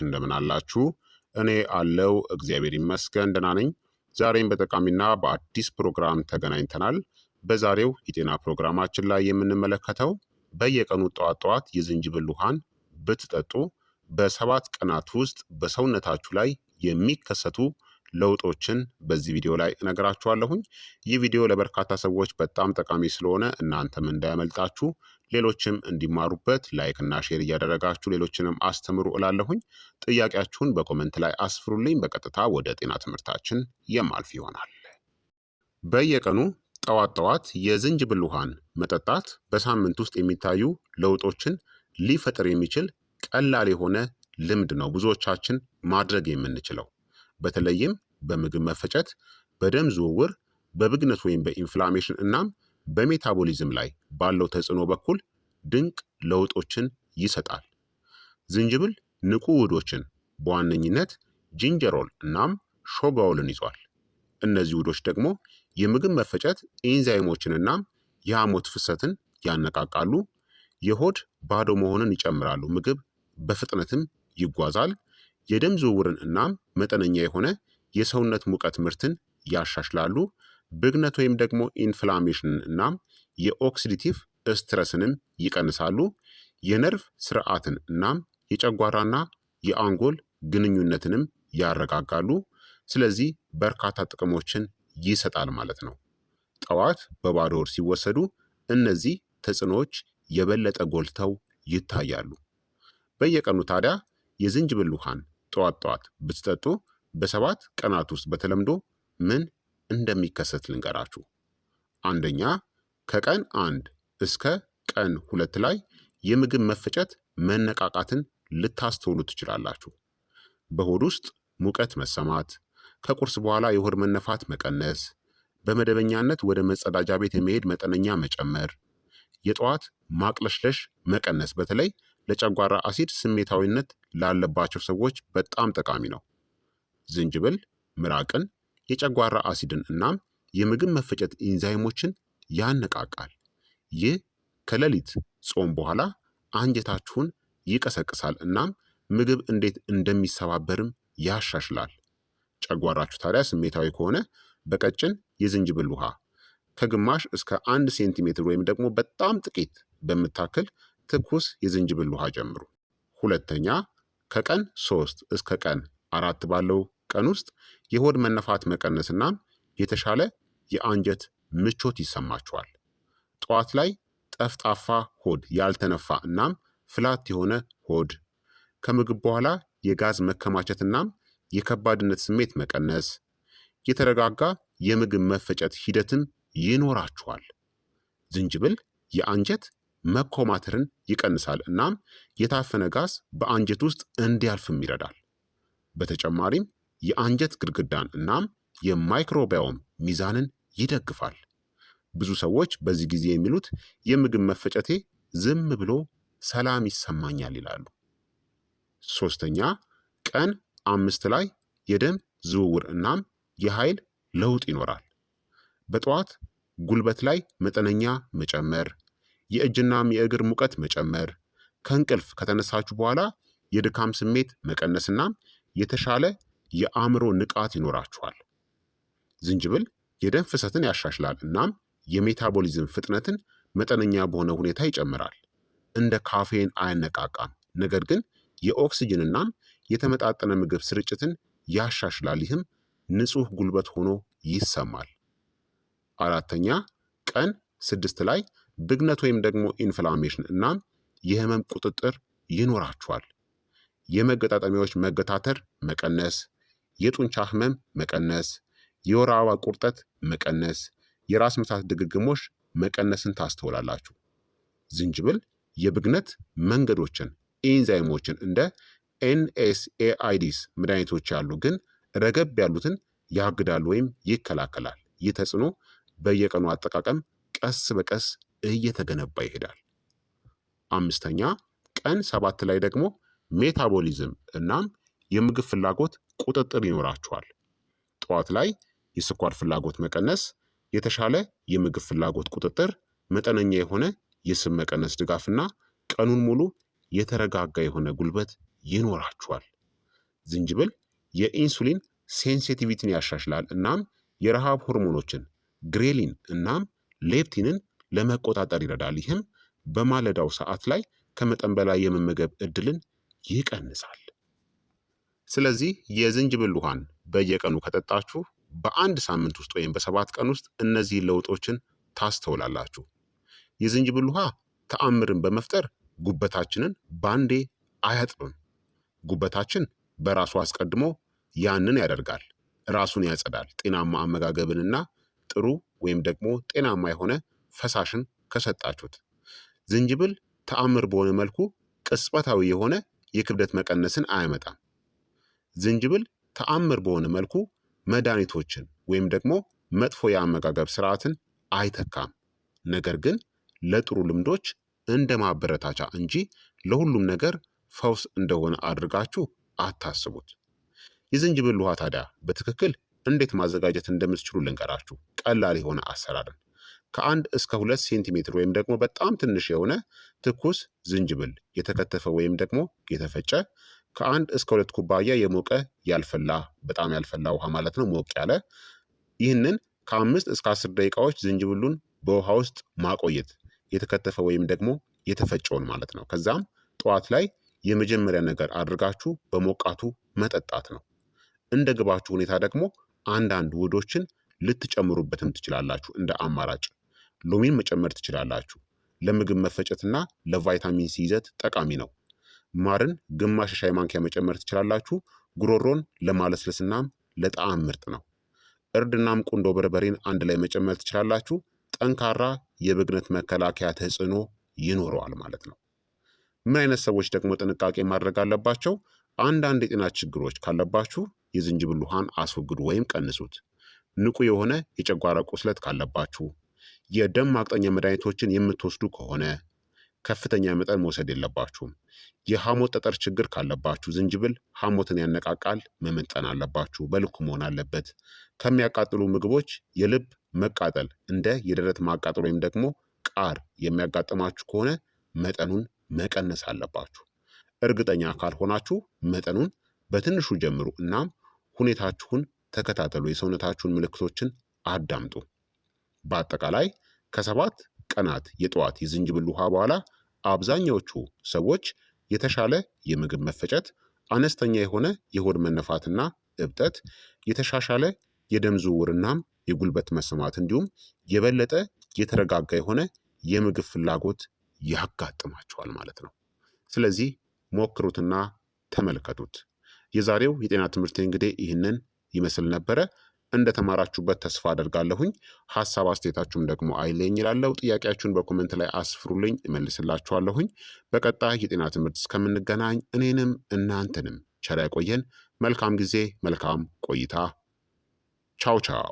እንደምን አላችሁ? እኔ አለው እግዚአብሔር ይመስገን ደህና ነኝ። ዛሬም በጠቃሚና በአዲስ ፕሮግራም ተገናኝተናል። በዛሬው የጤና ፕሮግራማችን ላይ የምንመለከተው በየቀኑ ጠዋት ጠዋት የዝንጅብል ውሃን ብትጠጡ በ7 ቀናት ውስጥ በሰውነታችሁ ላይ የሚከሰቱ ለውጦችን በዚህ ቪዲዮ ላይ እነግራችኋለሁኝ። ይህ ቪዲዮ ለበርካታ ሰዎች በጣም ጠቃሚ ስለሆነ እናንተም እንዳያመልጣችሁ ሌሎችም እንዲማሩበት ላይክ እና ሼር እያደረጋችሁ ሌሎችንም አስተምሩ እላለሁኝ። ጥያቄያችሁን በኮመንት ላይ አስፍሩልኝ። በቀጥታ ወደ ጤና ትምህርታችን የማልፍ ይሆናል። በየቀኑ ጠዋት ጠዋት የዝንጅብል ውሃን መጠጣት በሳምንት ውስጥ የሚታዩ ለውጦችን ሊፈጥር የሚችል ቀላል የሆነ ልምድ ነው። ብዙዎቻችን ማድረግ የምንችለው በተለይም በምግብ መፈጨት፣ በደም ዝውውር፣ በብግነት ወይም በኢንፍላሜሽን እናም በሜታቦሊዝም ላይ ባለው ተጽዕኖ በኩል ድንቅ ለውጦችን ይሰጣል። ዝንጅብል ንቁ ውህዶችን በዋነኝነት ጂንጀሮል እናም ሾጋውልን ይዟል። እነዚህ ውህዶች ደግሞ የምግብ መፈጨት ኤንዛይሞችን እናም የሐሞት ፍሰትን ያነቃቃሉ። የሆድ ባዶ መሆንን ይጨምራሉ። ምግብ በፍጥነትም ይጓዛል። የደም ዝውውርን እናም መጠነኛ የሆነ የሰውነት ሙቀት ምርትን ያሻሽላሉ። ብግነት ወይም ደግሞ ኢንፍላሜሽንን እናም የኦክሲዲቲቭ ስትረስንም ይቀንሳሉ። የነርቭ ስርዓትን እናም የጨጓራና የአንጎል ግንኙነትንም ያረጋጋሉ። ስለዚህ በርካታ ጥቅሞችን ይሰጣል ማለት ነው። ጠዋት በባዶ ሆድ ሲወሰዱ እነዚህ ተጽዕኖዎች የበለጠ ጎልተው ይታያሉ። በየቀኑ ታዲያ የዝንጅብል ውሃን ጠዋት ጠዋት ብትጠጡ በ7 ቀናት ውስጥ በተለምዶ ምን እንደሚከሰት ልንገራችሁ። አንደኛ፣ ከቀን 1 እስከ ቀን 2 ላይ የምግብ መፈጨት መነቃቃትን ልታስተውሉ ትችላላችሁ። በሆድ ውስጥ ሙቀት መሰማት፣ ከቁርስ በኋላ የሆድ መነፋት መቀነስ፣ በመደበኛነት ወደ መጸዳጃ ቤት የመሄድ መጠነኛ መጨመር፣ የጠዋት ማቅለሽለሽ መቀነስ በተለይ ለጨጓራ አሲድ ስሜታዊነት ላለባቸው ሰዎች በጣም ጠቃሚ ነው። ዝንጅብል ምራቅን፣ የጨጓራ አሲድን እናም የምግብ መፈጨት ኢንዛይሞችን ያነቃቃል። ይህ ከሌሊት ጾም በኋላ አንጀታችሁን ይቀሰቅሳል እናም ምግብ እንዴት እንደሚሰባበርም ያሻሽላል። ጨጓራችሁ ታዲያ ስሜታዊ ከሆነ በቀጭን የዝንጅብል ውሃ ከግማሽ እስከ 1 ሴንቲሜትር ወይም ደግሞ በጣም ጥቂት በምታክል ትኩስ የዝንጅብል ውሃ ጨምሩ። ሁለተኛ፣ ከቀን 3 እስከ ቀን 4 ባለው ቀን ውስጥ የሆድ መነፋት መቀነስና የተሻለ የአንጀት ምቾት ይሰማችኋል። ጠዋት ላይ ጠፍጣፋ ሆድ፣ ያልተነፋ እናም ፍላት የሆነ ሆድ፣ ከምግብ በኋላ የጋዝ መከማቸት እናም የከባድነት ስሜት መቀነስ፣ የተረጋጋ የምግብ መፈጨት ሂደትም ይኖራችኋል። ዝንጅብል የአንጀት መኮማተርን ይቀንሳል እናም የታፈነ ጋዝ በአንጀት ውስጥ እንዲያልፍም ይረዳል። በተጨማሪም የአንጀት ግድግዳን እናም የማይክሮባዮም ሚዛንን ይደግፋል። ብዙ ሰዎች በዚህ ጊዜ የሚሉት የምግብ መፈጨቴ ዝም ብሎ ሰላም ይሰማኛል ይላሉ። ሶስተኛ፣ ቀን 5 ላይ የደም ዝውውር እናም የኃይል ለውጥ ይኖራል። በጠዋት ጉልበት ላይ መጠነኛ መጨመር፣ የእጅናም የእግር ሙቀት መጨመር፣ ከእንቅልፍ ከተነሳችሁ በኋላ የድካም ስሜት መቀነስና የተሻለ የአእምሮ ንቃት ይኖራችኋል። ዝንጅብል የደም ፍሰትን ያሻሽላል እናም የሜታቦሊዝም ፍጥነትን መጠነኛ በሆነ ሁኔታ ይጨምራል። እንደ ካፌን አያነቃቃም፣ ነገር ግን የኦክስጅንና የተመጣጠነ ምግብ ስርጭትን ያሻሽላል። ይህም ንጹህ ጉልበት ሆኖ ይሰማል። አራተኛ፣ ቀን 6 ላይ ብግነት ወይም ደግሞ ኢንፍላሜሽን እናም የህመም ቁጥጥር ይኖራችኋል። የመገጣጠሚያዎች መገታተር መቀነስ፣ የጡንቻ ህመም መቀነስ፣ የወር አበባ ቁርጠት መቀነስ፣ የራስ ምታት ድግግሞሽ መቀነስን ታስተውላላችሁ። ዝንጅብል የብግነት መንገዶችን ኤንዛይሞችን እንደ ኤንኤስኤአይዲስ መድኃኒቶች ያሉ ግን ረገብ ያሉትን ያግዳል ወይም ይከላከላል። ይህ ተጽዕኖ በየቀኑ አጠቃቀም ቀስ በቀስ እየተገነባ ይሄዳል። አምስተኛ፣ ቀን 7 ላይ ደግሞ ሜታቦሊዝም እናም የምግብ ፍላጎት ቁጥጥር ይኖራችኋል። ጠዋት ላይ የስኳር ፍላጎት መቀነስ፣ የተሻለ የምግብ ፍላጎት ቁጥጥር፣ መጠነኛ የሆነ የስብ መቀነስ ድጋፍና ቀኑን ሙሉ የተረጋጋ የሆነ ጉልበት ይኖራችኋል። ዝንጅብል የኢንሱሊን ሴንሲቲቪቲን ያሻሽላል እናም የረሃብ ሆርሞኖችን ግሬሊን እናም ሌፕቲንን ለመቆጣጠር ይረዳል። ይህም በማለዳው ሰዓት ላይ ከመጠን በላይ የመመገብ እድልን ይቀንሳል። ስለዚህ የዝንጅብል ውሃን በየቀኑ ከጠጣችሁ በአንድ ሳምንት ውስጥ ወይም በ7 ቀን ውስጥ እነዚህ ለውጦችን ታስተውላላችሁ። የዝንጅብል ውሃ ተአምርን በመፍጠር ጉበታችንን ባንዴ አያጥብም። ጉበታችን በራሱ አስቀድሞ ያንን ያደርጋል፣ ራሱን ያጸዳል። ጤናማ አመጋገብንና ጥሩ ወይም ደግሞ ጤናማ የሆነ ፈሳሽን ከሰጣችሁት። ዝንጅብል ተአምር በሆነ መልኩ ቅጽበታዊ የሆነ የክብደት መቀነስን አያመጣም። ዝንጅብል ተአምር በሆነ መልኩ መድኃኒቶችን ወይም ደግሞ መጥፎ የአመጋገብ ስርዓትን አይተካም። ነገር ግን ለጥሩ ልምዶች እንደ ማበረታቻ እንጂ ለሁሉም ነገር ፈውስ እንደሆነ አድርጋችሁ አታስቡት። የዝንጅብል ውሃ ታዲያ በትክክል እንዴት ማዘጋጀት እንደምትችሉ ልንገራችሁ። ቀላል የሆነ አሰራርን ከ1 እስከ 2 ሴንቲሜትር ወይም ደግሞ በጣም ትንሽ የሆነ ትኩስ ዝንጅብል የተከተፈ ወይም ደግሞ የተፈጨ፣ ከ1 እስከ 2 ኩባያ የሞቀ ያልፈላ በጣም ያልፈላ ውሃ ማለት ነው፣ ሞቅ ያለ። ይህንን ከ5 እስከ 10 ደቂቃዎች ዝንጅብሉን በውሃ ውስጥ ማቆየት፣ የተከተፈ ወይም ደግሞ የተፈጨውን ማለት ነው። ከዛም ጠዋት ላይ የመጀመሪያ ነገር አድርጋችሁ በሞቃቱ መጠጣት ነው። እንደ ግባችሁ ሁኔታ ደግሞ አንዳንድ ውህዶችን ልትጨምሩበትም ትችላላችሁ። እንደ አማራጭ ሎሚን መጨመር ትችላላችሁ። ለምግብ መፈጨትና ለቫይታሚን ሲ ይዘት ጠቃሚ ነው። ማርን ግማሽ ሻይ ማንኪያ መጨመር ትችላላችሁ። ጉሮሮን ለማለስለስናም ለጣዕም ምርጥ ነው። እርድናም ቁንዶ በርበሬን አንድ ላይ መጨመር ትችላላችሁ። ጠንካራ የብግነት መከላከያ ተጽዕኖ ይኖረዋል ማለት ነው። ምን አይነት ሰዎች ደግሞ ጥንቃቄ ማድረግ አለባቸው? አንዳንድ የጤና ችግሮች ካለባችሁ የዝንጅብል ውሃን አስወግዱ ወይም ቀንሱት። ንቁ የሆነ የጨጓራ ቁስለት ካለባችሁ፣ የደም ማቅጠኛ መድኃኒቶችን የምትወስዱ ከሆነ ከፍተኛ መጠን መውሰድ የለባችሁም። የሐሞት ጠጠር ችግር ካለባችሁ ዝንጅብል ሐሞትን ያነቃቃል፣ መመጠን አለባችሁ፣ በልኩ መሆን አለበት። ከሚያቃጥሉ ምግቦች የልብ መቃጠል እንደ የደረት ማቃጠል ወይም ደግሞ ቃር የሚያጋጥማችሁ ከሆነ መጠኑን መቀነስ አለባችሁ። እርግጠኛ ካልሆናችሁ መጠኑን በትንሹ ጀምሩ እናም ሁኔታችሁን ተከታተሉ። የሰውነታችሁን ምልክቶችን አዳምጡ። በአጠቃላይ ከ7 ቀናት የጠዋት የዝንጅብል ውሃ በኋላ አብዛኛዎቹ ሰዎች የተሻለ የምግብ መፈጨት፣ አነስተኛ የሆነ የሆድ መነፋትና እብጠት፣ የተሻሻለ የደም ዝውውርናም የጉልበት መሰማት እንዲሁም የበለጠ የተረጋጋ የሆነ የምግብ ፍላጎት ያጋጥማቸዋል ማለት ነው። ስለዚህ ሞክሩትና ተመልከቱት። የዛሬው የጤና ትምህርት እንግዲህ ይህንን ይመስል ነበረ። እንደተማራችሁበት ተስፋ አደርጋለሁኝ። ሀሳብ አስተያየታችሁም ደግሞ አይለኝ ይላለው። ጥያቄያችሁን በኮመንት ላይ አስፍሩልኝ፣ እመልስላችኋለሁኝ። በቀጣይ የጤና ትምህርት እስከምንገናኝ እኔንም እናንተንም ቸር ያቆየን። መልካም ጊዜ፣ መልካም ቆይታ። ቻው ቻው።